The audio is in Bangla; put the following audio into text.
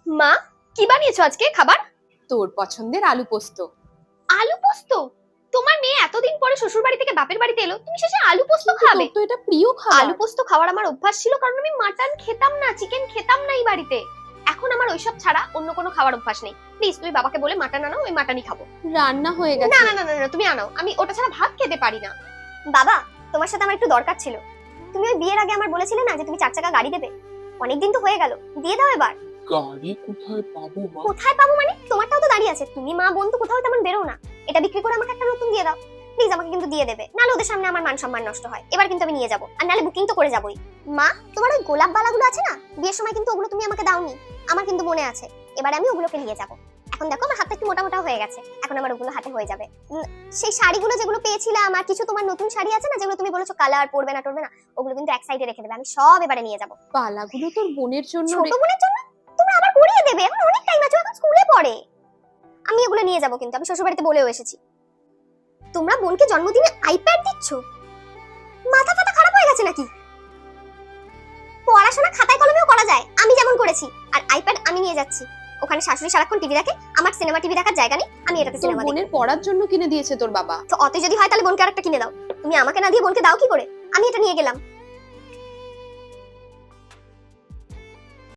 মা, কি বানিয়েছো আজকে খাবার? তোর পছন্দের আলু পোস্ত। আলু পোস্ত? তোমার মেয়ে এতদিন পরে শ্বশুর বাড়ি থেকে বাপের বাড়িতে এলো, তুমি শেষে আলু পোস্ত খাবে? তোর তো এটা প্রিয় খাবার। আলু পোস্ত খাওয়ার আমার অভ্যাস ছিল, কারণ আমি মাটন খেতাম না, চিকেন খেতাম না এই বাড়িতে। এখন আমার ওইসব ছাড়া অন্য কোনো খাওয়ার অভ্যাস নেই। প্লিজ তুমি বাবাকে বলে মাটন আনো, ওই মাটনই খাবো। রান্না হয়ে গেছে। না না না না, তুমি আনাও, আমি ওটা ছাড়া ভাত খেতে পারি না। বাবা, তোমার সাথে আমার একটু দরকার ছিল। তুমি ওই বিয়ের আগে আমার বলেছিলে না যে তুমি 4 চাকা গাড়ি দেবে, অনেকদিন তো হয়ে গেল, দিয়ে দাও এবার। গাড়ি কোথায় পাবো মা? কোথায় পাবো মানে? তোমারটাও তো দাঁড়িয়ে আছে, তুমি মা বোন তো কোথাও তেমন বেরো না। এটা বিক্রি করে আমাকে একটা নতুন দিয়ে দাও প্লিজ, আমাকে কিন্তু দিয়ে দেবে, নাহলে ওদের সামনে আমার মান সম্মান নষ্ট হয়। এবার কিন্তু আমি নিয়ে যাবো, আর নাহলে বুকিং তো করে যাবোই। মা, তোমার ওই গোলাপ বালাগুলো আছে না, বিয়ের সময় কিন্তু ওগুলো তুমি আমাকে দাওনি, আমার কিন্তু মনে আছে। এবার আমি ওগুলোকে নিয়ে যাবো। এখন দেখো আমার হাতটা একটু মোটা মোটা হয়ে গেছে, এখন আমার ওগুলো হাতে হয়ে যাবে। সেই শাড়িগুলো যেগুলো পেয়েছিলাম, আমার কিছু তোমার নতুন শাড়ি আছে না যেগুলো তুমি বলেছো কালার পরবে না টরবে না, ওগুলো কিন্তু এক সাইডে রেখে দেবে, আমি সব এবারে নিয়ে যাবো। পালাগুলো তোর বোনের জন্য। ছোট বোনের জন্য? তোমরা আবার পরিয়ে দেবে, এখন অনেক টাইম আছে, এখন স্কুলে পড়ে। আমি এগুলো নিয়ে যাবো, কিন্তু আমি শ্বশুর বাড়িতে বলেও এসেছি। তোমরা বোনকে জন্মদিনে আইপ্যাড দিচ্ছ? মাথা ফাটা খারাপ হয়ে গেছে নাকি? পড়াশোনা খাতায় কলমেও করা যায়, আমি যেমন করেছি। আর আইপ্যাড আমি নিয়ে যাচ্ছি, ওখানে শাশুড়ি সারাক্ষণ টিভি দেখে, আমার সিনেমা টিভি দেখার জায়গা নেই, আমি এটাতে তোর সিনেমা দেখি। বোনের পড়ার জন্য কিনে দিয়েছে তোর বাবা। তো অত যদি হয় তাহলে বোনকে আরেকটা কিনে দাও। তুমি আমাকে না দিয়ে বোনকে দাও কি করে? আমি এটা নিয়ে গেলাম,